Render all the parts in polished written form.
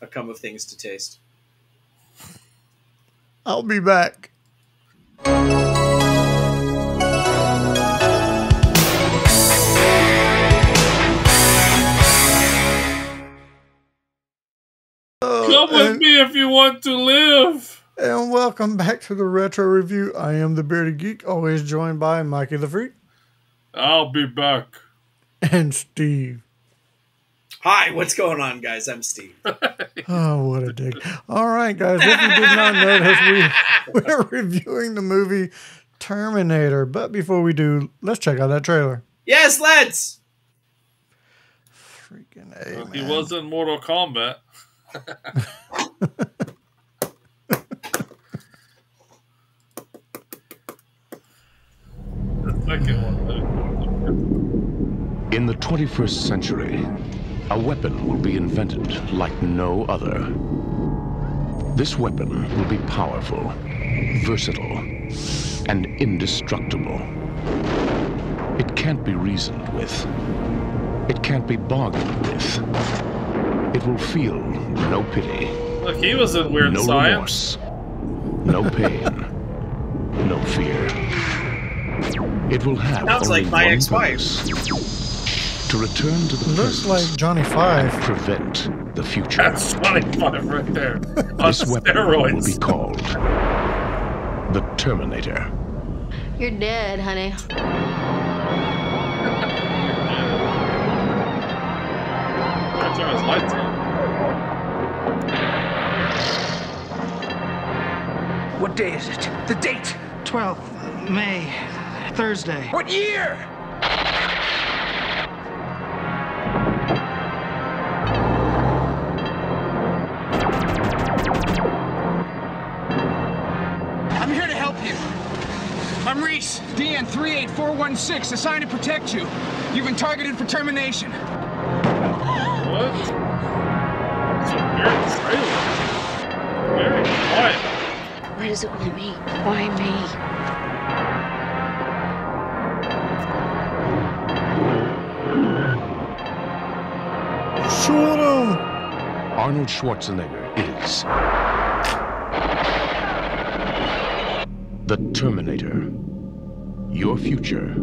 a cum of things to taste. I'll be back. Come with me if you want to live. And welcome back to the Retro Review. I am the Bearded Geek, always joined by Mikey the Freak. I'll be back. And Steve. Hi, what's going on, guys? I'm Steve. Oh, what a dick. All right, guys, if you did not notice, we're reviewing the movie Terminator. But before we do, let's check out that trailer. Yes, let's! Freaking A, Well, man. he was in Mortal Kombat. The second one. In the 21st century, a weapon will be invented like no other. This weapon will be powerful, versatile, and indestructible. It can't be reasoned with. It can't be bargained with. It will feel no pity. Look, he was in Weird no Science. Remorse, no pain, no fear. It will have Sounds only like my one ex-wife. purpose: to return to the Looks present like Johnny Five. and prevent the future. That's 25 right there. On This weapon will be steroids. called the Terminator. You're dead, honey. Gotta turn his lights on. What day is it? The date? 12th May, Thursday. What year? I'm here to help you. I'm Reese, DN 38416, assigned to protect you. You've been targeted for termination. What? It's a weird trailer. Very quiet. Why does it want me? Why me? Shoot him! Arnold Schwarzenegger is the Terminator. Your future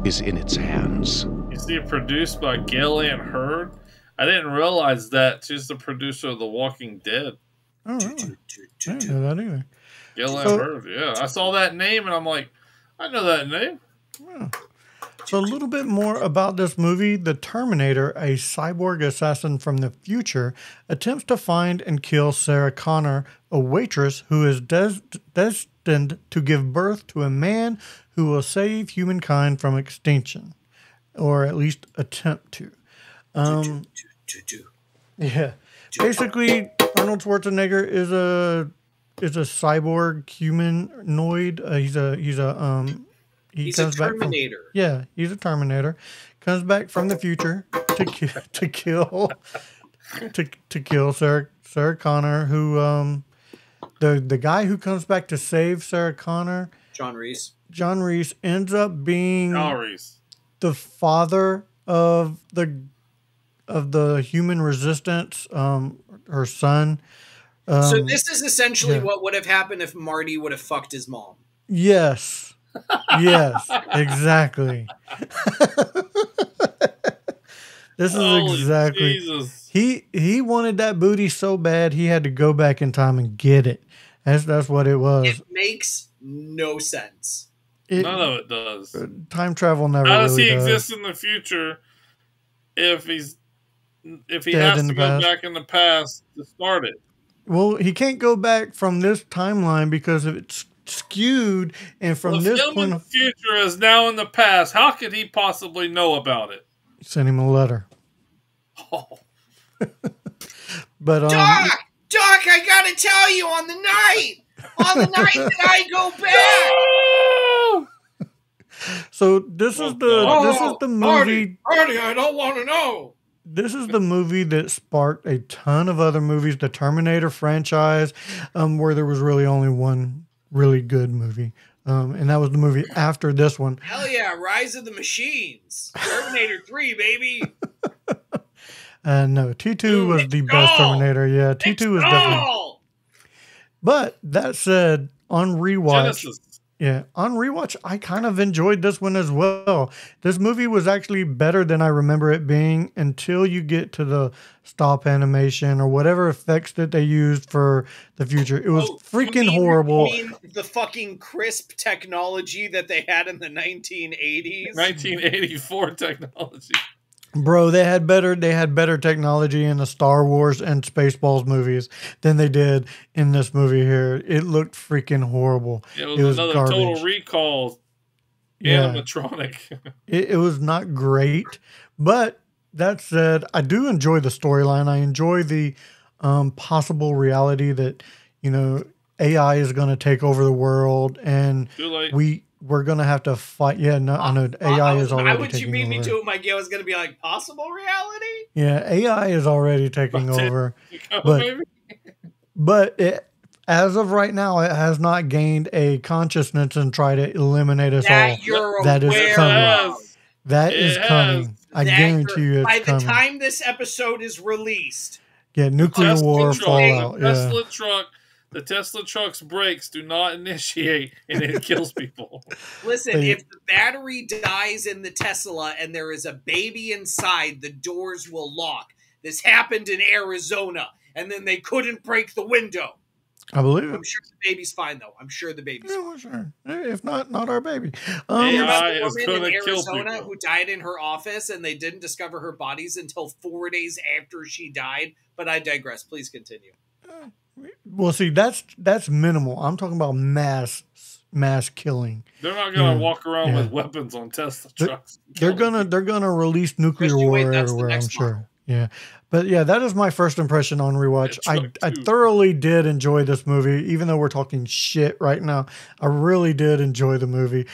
is in its hands. You see it produced by Gail Ann Hurd? I didn't realize that she's the producer of The Walking Dead. Oh, really? I didn't know that either. Gail Ann Hurd, yeah. I saw that name and I'm like, I know that name. Yeah. So a little bit more about this movie. The Terminator, a cyborg assassin from the future, attempts to find and kill Sarah Connor, a waitress who is destined to give birth to a man who will save humankind from extinction, or at least attempt to. Yeah. Basically, Arnold Schwarzenegger is a cyborg humanoid. He's a Terminator. He's a Terminator. Comes back from the future to kill Sarah Connor. Who the guy who comes back to save Sarah Connor, John Reese, ends up being the father of the human resistance. Her son. So this is essentially what would have happened if Marty would have fucked his mom. Yes. Yes, exactly. This is Holy exactly. Jesus. He wanted that booty so bad he had to go back in time and get it. That's what it was. It makes no sense. None of it does. Time travel never How does really he does. exist in the future if he Dead has in to the go past. back in the past to start it? Well, he can't go back from this timeline because it's skewed, and from If this him in point, the future is now in the past, how could he possibly know about it? send him a letter. Oh. But Doc, I gotta tell you, on the night that I go back. So this is the movie. Marty, I don't want to know. This is the movie that sparked a ton of other movies, the Terminator franchise, where there was really only one really good movie. And that was the movie after this one. Hell yeah, Rise of the Machines. Terminator 3, baby. No, T2 was the Nick best Stahl! Terminator. Yeah, Nick T2 was definitely. Stahl! But that said, on rewatch, Genesis. I kind of enjoyed this one as well. This movie was actually better than I remember it being until you get to the stop animation or whatever effects that they used for the future. It was freaking horrible. You mean the fucking crisp technology that they had in the 1980s? 1984 technology. Bro, they had better technology in the Star Wars and Spaceballs movies than they did in this movie here. It looked freaking horrible. It was another garbage. Total Recall animatronic. It was not great, but that said, I do enjoy the storyline. I enjoy the possible reality that, AI is going to take over the world and Too late. we're going to have to fight. Yeah, no, I know AI is already taking over. Why would you beat me to it, Mike? I was going to be like, possible reality? Yeah, AI is already taking over. But But as of right now, it has not gained a consciousness and try to eliminate us all. That is coming. That is coming. I guarantee you it's coming. By the time this episode is released. Yeah, nuclear war, fallout. The Tesla truck's brakes do not initiate and it kills people. Listen, if the battery dies in the Tesla and there is a baby inside, the doors will lock. This happened in Arizona, and then they couldn't break the window. I believe it. I'm sure the baby's fine, though. I'm sure the baby's fine. Well, sure. If not our baby. AI the is woman going in to kill Arizona people. who died in her office, and they didn't discover her bodies until 4 days after she died. But I digress. Please continue. Well, see, that's minimal. I'm talking about mass killing. They're not going to walk around with weapons on Tesla trucks. They're gonna release nuclear war everywhere. I'm sure. Yeah, but yeah, that is my first impression on rewatch. I thoroughly did enjoy this movie, even though we're talking shit right now. I really did enjoy the movie.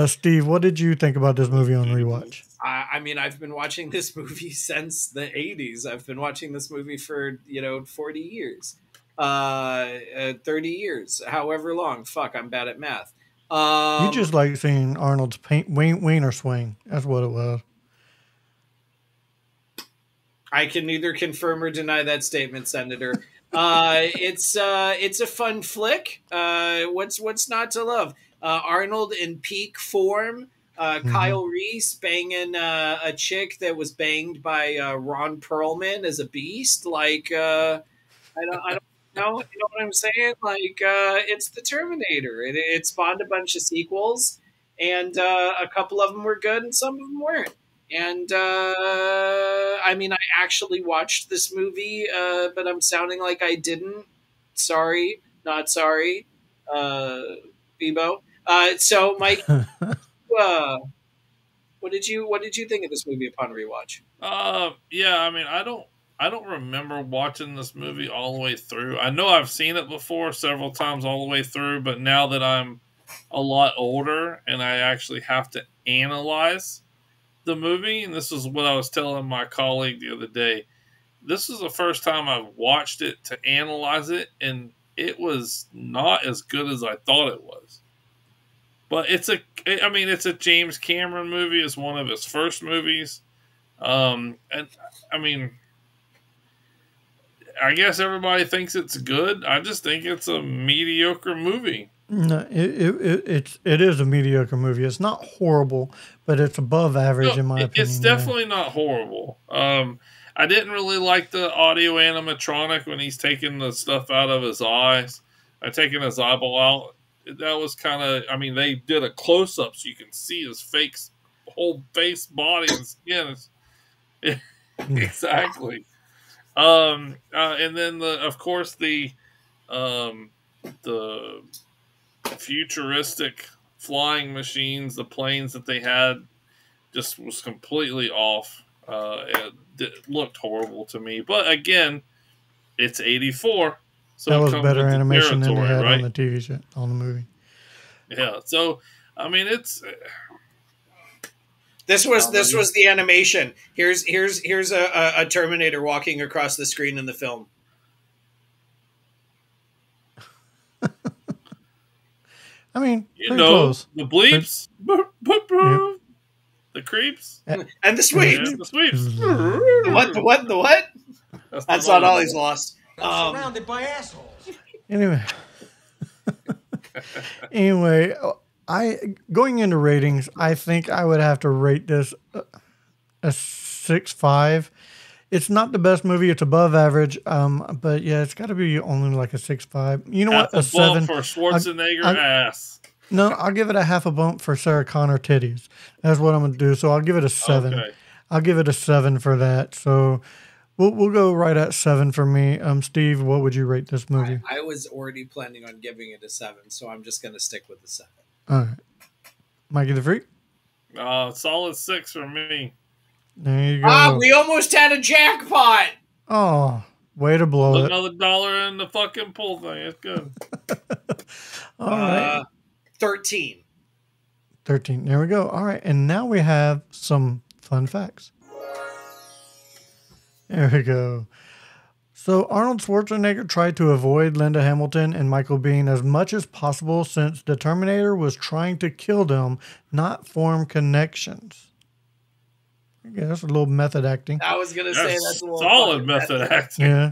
Steve, what did you think about this movie on rewatch? I mean, I've been watching this movie since the 80s. I've been watching this movie for 40 years. 30 years, however long. Fuck, I'm bad at math. You just like seeing Arnold's wiener swing. That's what it was. I can neither confirm or deny that statement, Senator. It's a fun flick. What's not to love? Arnold in peak form. Kyle Reese banging a chick that was banged by Ron Perlman as a beast. Like I don't. No, you know what I'm saying? Like, it's the Terminator. It spawned a bunch of sequels, and a couple of them were good, and some of them weren't. And I mean, I actually watched this movie, but I'm sounding like I didn't. Sorry, not sorry, Bebo. So, Mike, what did you think of this movie upon rewatch? Yeah, I mean, I don't remember watching this movie all the way through. I know I've seen it before several times all the way through, but now that I'm a lot older and I actually have to analyze the movie, and this is what I was telling my colleague the other day, this is the first time I've watched it to analyze it, and it was not as good as I thought it was. But it's a James Cameron movie. It's one of his first movies. And I mean, I guess everybody thinks it's good. I just think it's a mediocre movie. No, it is a mediocre movie. It's not horrible, but it's above average in my opinion. It's definitely not horrible. I didn't really like the audio animatronic when he's taking the stuff out of his eyes, taking his eyeball out. That was kind of, I mean, they did a close up so you can see his whole face, body, and skin. Exactly. And then of course the futuristic flying machines, the planes that they had, just was completely off. It looked horrible to me, but again, it's 84, so that was better animation than they had right? on the TV show, on the movie. Yeah, so I mean, it's. This was the animation. Here's a Terminator walking across the screen in the film. I mean, pretty close. The bleeps. Yep. The creeps? And the sweeps. Yeah, the sweeps. The what? That's not all he's lost. Surrounded by assholes. Anyway, going into ratings, I think I would have to rate this a 6.5. It's not the best movie; it's above average. But yeah, it's got to be only like a 6.5. You know what? A 7 for Schwarzenegger ass. No, I'll give it a half a bump for Sarah Connor titties. That's what I'm gonna do. So I'll give it a 7. Okay. I'll give it a 7 for that. So we'll go right at 7 for me. Steve, what would you rate this movie? I was already planning on giving it a 7, so I'm just gonna stick with the 7. All right, Mikey the Freak. Solid 6 for me. There you go. We almost had a jackpot. Oh, way to blow it. Another dollar in the fucking pool thing. It's good. All right. 13. 13. There we go. All right. And now we have some fun facts. There we go. So Arnold Schwarzenegger tried to avoid Linda Hamilton and Michael Biehn as much as possible since the Terminator was trying to kill them, not form connections. Yeah, that's a little method acting. I was going to say that's a little solid method acting. Yeah.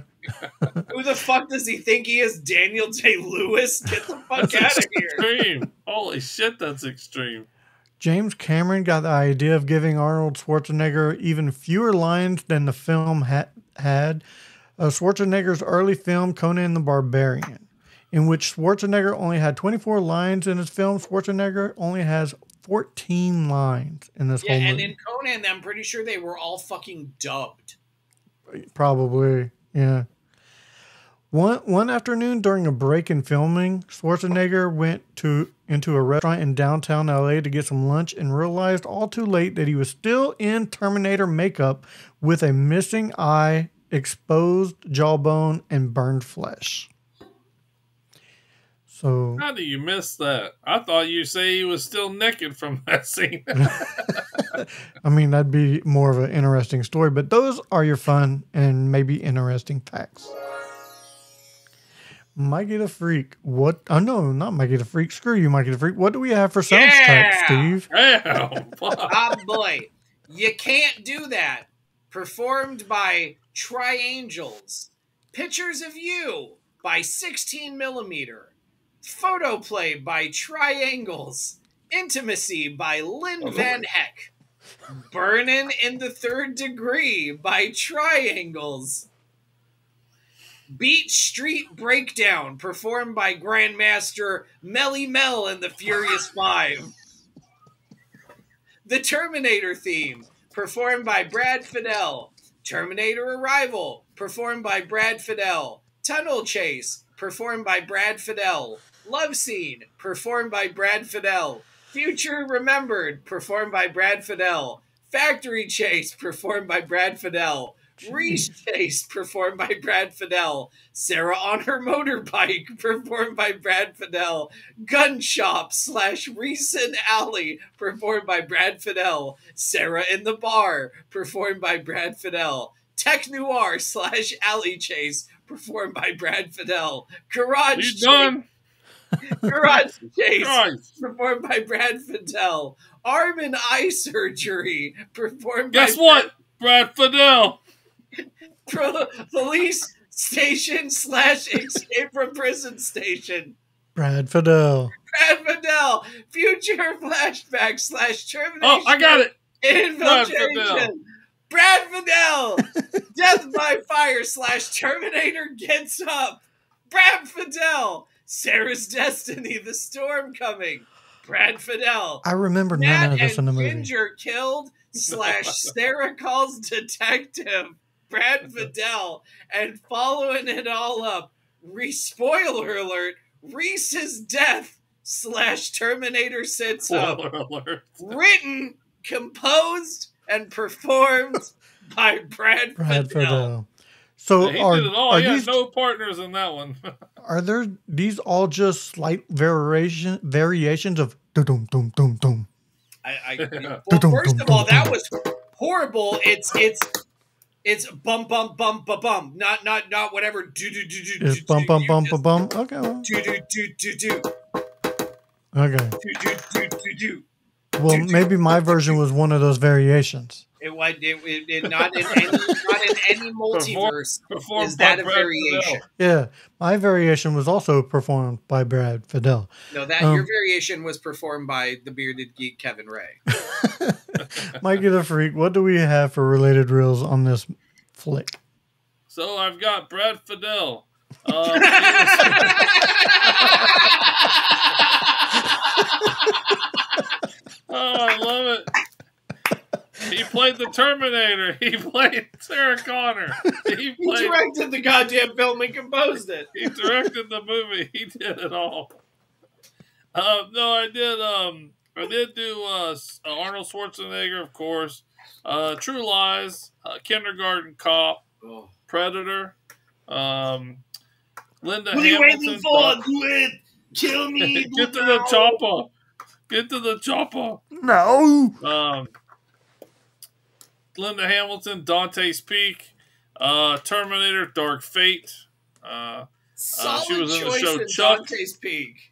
Who the fuck does he think he is? Daniel Day-Lewis? Get the fuck out of here. Extreme. Holy shit, that's extreme. James Cameron got the idea of giving Arnold Schwarzenegger even fewer lines than the film had. Schwarzenegger's early film, Conan the Barbarian, in which Schwarzenegger only had 24 lines in his film. Schwarzenegger only has 14 lines in this whole movie. And in Conan, I'm pretty sure they were all fucking dubbed. Probably, yeah. One afternoon during a break in filming, Schwarzenegger went into a restaurant in downtown LA to get some lunch and realized all too late that he was still in Terminator makeup with a missing eye, exposed jawbone, and burned flesh. So how do you miss that? I thought you say he was still naked from that scene. I mean, that'd be more of an interesting story, but those are your fun and maybe interesting facts. Mikey the Freak. What? Oh, no, not Mikey the Freak. Screw you, Mikey the Freak. What do we have for soundtrack, Steve? Damn. Oh, boy. You Can't Do That. Performed by Triangles. Pictures of You by 16 Millimeter. Photoplay by Triangles. Intimacy by Lynn Van Heck. Burnin' in the Third Degree by Triangles. Beat Street Breakdown, performed by Grandmaster Melly Mel and the Furious Five. The Terminator theme, performed by Brad Fiedel. Terminator Arrival, performed by Brad Fiedel. Tunnel Chase, performed by Brad Fiedel. Love Scene, performed by Brad Fiedel. Future Remembered, performed by Brad Fiedel. Factory Chase, performed by Brad Fiedel. Reese Chase, performed by Brad Fiedel. Sarah on Her Motorbike, performed by Brad Fiedel. Gun Shop / Reese and Alley, performed by Brad Fiedel. Sarah in the Bar, performed by Brad Fiedel. Tech Noir / Alley Chase, performed by Brad Fiedel. Garage Chase, performed by Brad Fiedel. Arm and Eye Surgery, performed by... Guess what? Brad Fiedel. Police Station / Escape from Prison Station. Brad Fiedel. Brad Fiedel. Future Flashback / Termination. Oh, I got it. Infiltration. Brad Fiedel. Death by Fire / Terminator Gets Up. Brad Fiedel. Sarah's Destiny, The Storm Coming. Brad Fiedel. I remember none of this in the movie. Ginger Killed / Sarah Calls Detective. Brad Fiedel. And following it all up, spoiler alert, Reese's Death / Terminator Sits Up. Written, composed, and performed by Brad Fiedel. So he did it all. He had no partners in that one. Are these all just slight variations of dum dum dum dum? Well, first of all, that was horrible. It's bum bum bum ba bum. Not whatever do do do do. It's bum bum bum ba bum. Okay. Do do do do do. Okay. Do do do do do. Well, maybe my version was one of those variations. Not in any multiverse Performed is that by a Brad variation. Fidel. Yeah, my variation was also performed by Brad Fidel. No, that your variation was performed by the bearded geek Kevin Ray. Mikey the Freak, what do we have for related reels on this flick? So I've got Brad Fidel. Oh, I love it. He played the Terminator. He played Sarah Connor. He directed the goddamn film and composed it. He directed the movie. He did it all. No, I did. I did do Arnold Schwarzenegger, of course. True Lies, Kindergarten Cop, Predator, Linda What Hamilton. are you waiting for? Do it. Kill me. Get to the chopper. Get to the chopper. No. Linda Hamilton, Dante's Peak, Terminator, Dark Fate. Solid she was in the choice show in Chuck. Dante's Peak.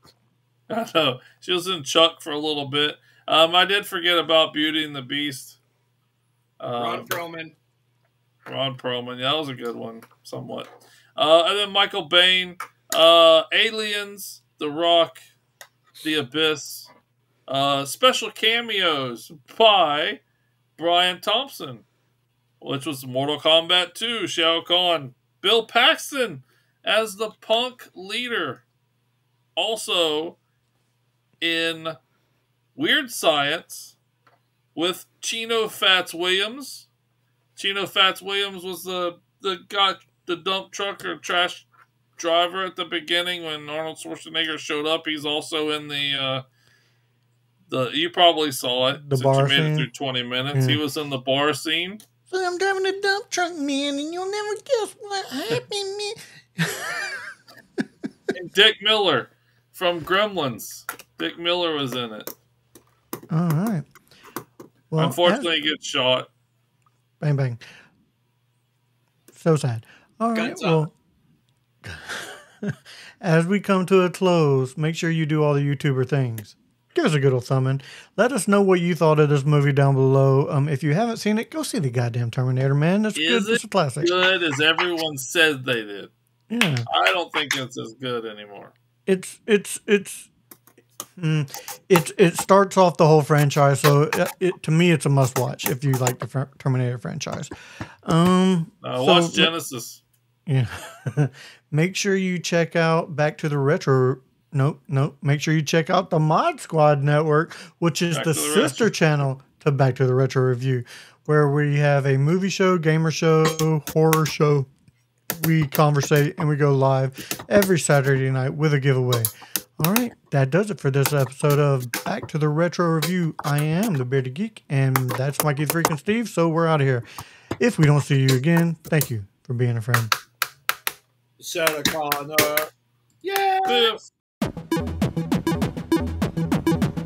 I know. She was in Chuck for a little bit. I did forget about Beauty and the Beast. Ron Perlman. Yeah, that was a good one, somewhat. And then Michael Bain, Aliens, The Rock, The Abyss, special cameos by Brian Thompson, which was Mortal Kombat 2, Shao Kahn, Bill Paxton as the punk leader. Also in Weird Science with Chino Fats Williams. Chino Fats Williams was the guy, the dump truck or trash driver at the beginning when Arnold Schwarzenegger showed up. He's also in the you probably saw it The since bar you made scene? it through 20 minutes. Yeah. He was in the bar scene. So I'm driving a dump truck, man, and you'll never guess what happened, man. And Dick Miller from Gremlins. Dick Miller was in it. All right. Well, Unfortunately, he gets shot. Bang, bang. So sad. All right. Guns Well, as we come to a close, make sure you do all the YouTuber things. Give us a good old thumb in. Let us know what you thought of this movie down below. If you haven't seen it, go see the goddamn Terminator, man. It's good. It's a classic. Good as everyone says they did? Yeah. I don't think it's as good anymore. It starts off the whole franchise, so to me it's a must watch if you like the Terminator franchise. Watch Genesis. Yeah. Make sure you check out Back to the Retro. Nope. Make sure you check out the Mod Squad Network, which is the sister channel to Back to the Retro Review, where we have a movie show, gamer show, horror show. We conversate and we go live every Saturday night with a giveaway. All right, that does it for this episode of Back to the Retro Review. I am the Bearded Geek, and that's Mikey the Freaking Steve, so we're out of here. If we don't see you again, thank you for being a friend. Sarah Connor. Yeah.